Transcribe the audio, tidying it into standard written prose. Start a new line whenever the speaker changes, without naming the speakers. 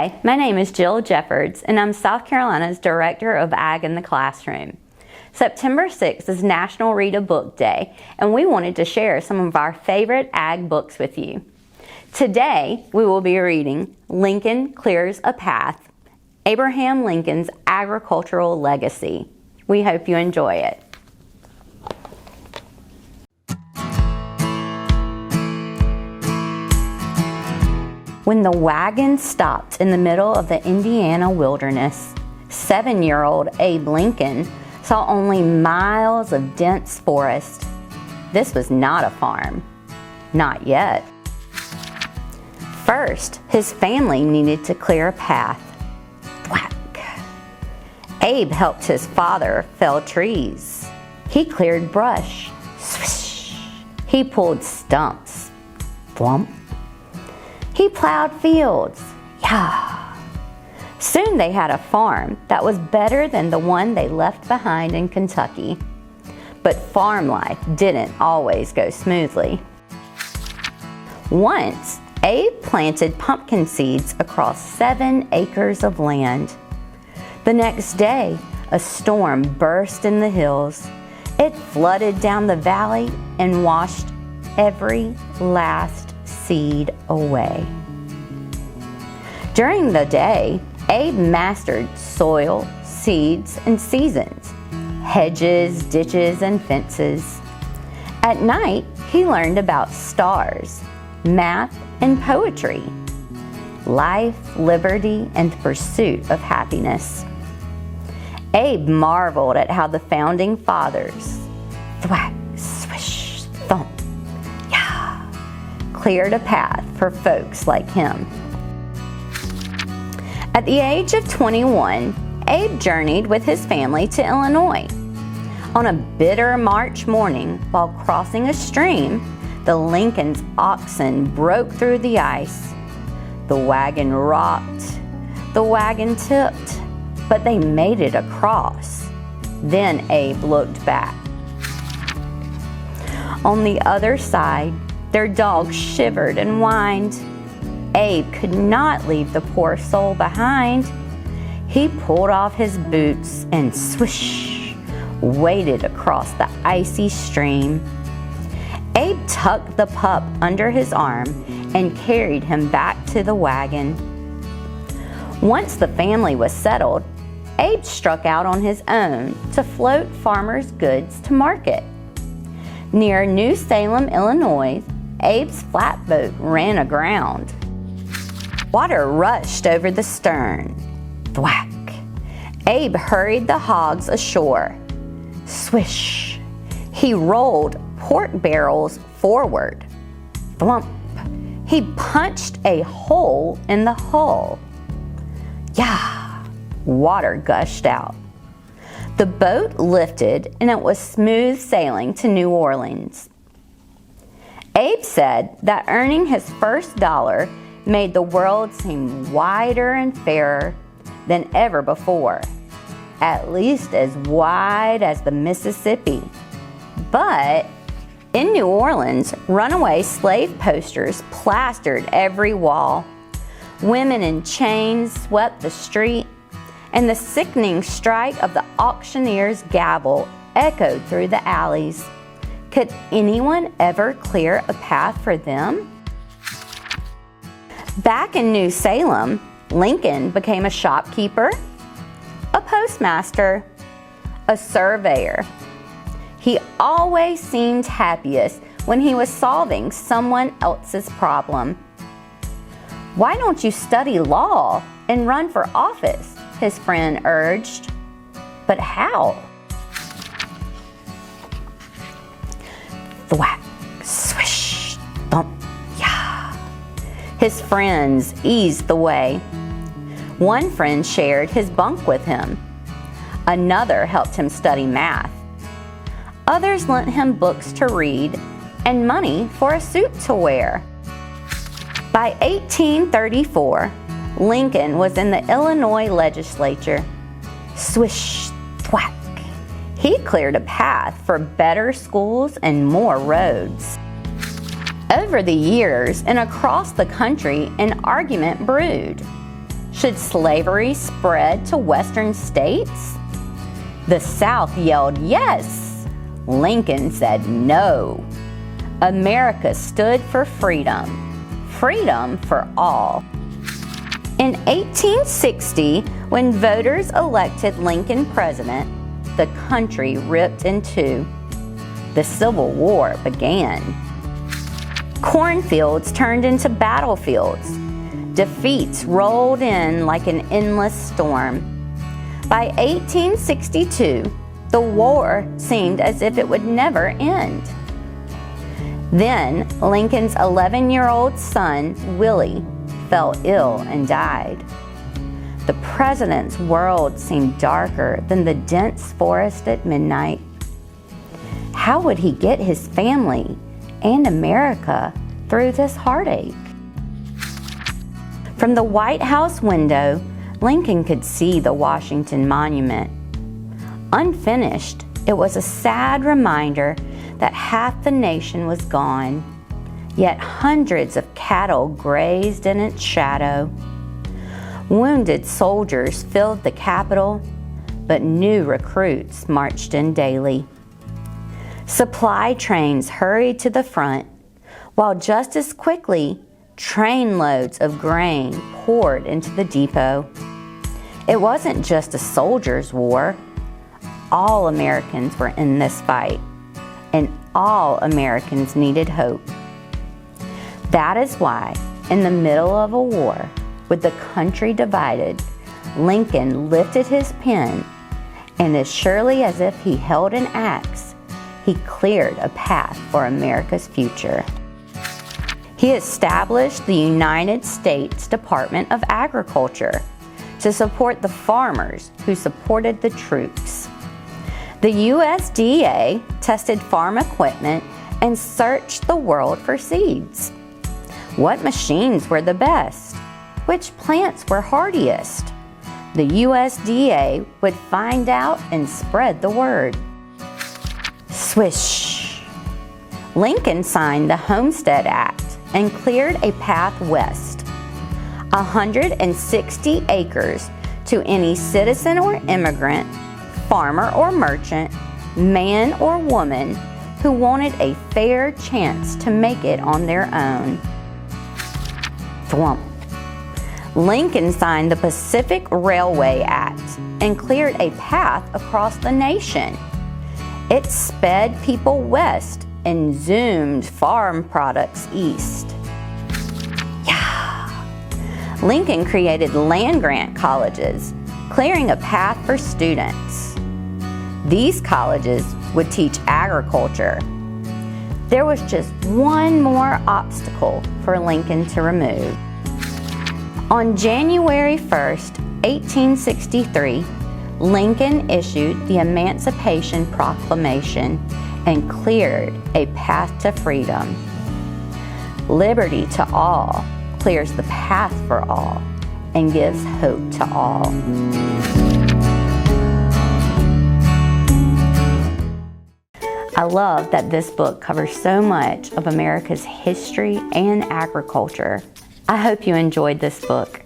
Hi, my name is Jill Jeffords, and I'm South Carolina's Director of Ag in the Classroom. September 6th is National Read a Book Day, and we wanted to share some of our favorite ag books with you. Today, we will be reading Lincoln Clears a Path, Abraham Lincoln's Agricultural Legacy. We hope you enjoy it. When the wagon stopped in the middle of the Indiana wilderness, 7-year-old Abe Lincoln saw only miles of dense forest. This was not a farm. Not yet. First, his family needed to clear a path. Thwack! Abe helped his father fell trees. He cleared brush. Swish! He pulled stumps. Thwump! He plowed fields. Yah! Soon they had a farm that was better than the one they left behind in Kentucky. But farm life didn't always go smoothly. Once, Abe planted pumpkin seeds across 7 acres of land. The next day, a storm burst in the hills. It flooded down the valley and washed every last seed away. During the day, Abe mastered soil, seeds, and seasons, hedges, ditches, and fences. At night, he learned about stars, math, and poetry, life, liberty, and the pursuit of happiness. Abe marveled at how the founding fathers, thwack, swish, thump, yah, cleared a path for folks like him. At the age of 21, Abe journeyed with his family to Illinois. On a bitter March morning, while crossing a stream, the Lincoln's oxen broke through the ice. The wagon rocked, the wagon tipped, but they made it across. Then Abe looked back. On the other side, their dogs shivered and whined. Abe could not leave the poor soul behind. He pulled off his boots and swish, waded across the icy stream. Abe tucked the pup under his arm and carried him back to the wagon. Once the family was settled, Abe struck out on his own to float farmers' goods to market. Near New Salem, Illinois, Abe's flatboat ran aground. Water rushed over the stern. Thwack! Abe hurried the hogs ashore. Swish! He rolled pork barrels forward. Thwump! He punched a hole in the hull. Yah! Water gushed out. The boat lifted and it was smooth sailing to New Orleans. Abe said that earning his first dollar made the world seem wider and fairer than ever before, at least as wide as the Mississippi. But in New Orleans, runaway slave posters plastered every wall. Women in chains swept the street, and the sickening strike of the auctioneer's gavel echoed through the alleys. Could anyone ever clear a path for them? Back in New Salem, Lincoln became a shopkeeper, a postmaster, a surveyor. He always seemed happiest when he was solving someone else's problem. Why don't you study law and run for office? His friend urged. But how? Thwack, swish, thump, yah. His friends eased the way. One friend shared his bunk with him. Another helped him study math. Others lent him books to read and money for a suit to wear. By 1834, Lincoln was in the Illinois legislature. Swish, thwack. He cleared a path for better schools and more roads. Over the years and across the country, an argument brewed. Should slavery spread to western states? The South yelled yes. Lincoln said no. America stood for freedom. Freedom for all. In 1860, when voters elected Lincoln president, the country ripped in two. The Civil War began. Cornfields turned into battlefields. Defeats rolled in like an endless storm. By 1862, the war seemed as if it would never end. Then Lincoln's 11-year-old son, Willie, fell ill and died. The president's world seemed darker than the dense forest at midnight. How would he get his family and America through this heartache? From the White House window, Lincoln could see the Washington Monument. Unfinished, it was a sad reminder that half the nation was gone, yet hundreds of cattle grazed in its shadow. Wounded soldiers filled the Capitol, but new recruits marched in daily. Supply trains hurried to the front, while just as quickly, trainloads of grain poured into the depot. It wasn't just a soldier's war. All Americans were in this fight, and all Americans needed hope. That is why, in the middle of a war, with the country divided, Lincoln lifted his pen, and as surely as if he held an axe, he cleared a path for America's future. He established the United States Department of Agriculture to support the farmers who supported the troops. The USDA tested farm equipment and searched the world for seeds. What machines were the best? Which plants were hardiest? The USDA would find out and spread the word. Swish! Lincoln signed the Homestead Act and cleared a path west. 160 acres to any citizen or immigrant, farmer or merchant, man or woman who wanted a fair chance to make it on their own. Thwump. Lincoln signed the Pacific Railway Act and cleared a path across the nation. It sped people west and zoomed farm products east. Yeah. Lincoln created land-grant colleges, clearing a path for students. These colleges would teach agriculture. There was just one more obstacle for Lincoln to remove. On January 1st, 1863, Lincoln issued the Emancipation Proclamation and cleared a path to freedom. Liberty to all clears the path for all and gives hope to all. I love that this book covers so much of America's history and agriculture. I hope you enjoyed this book.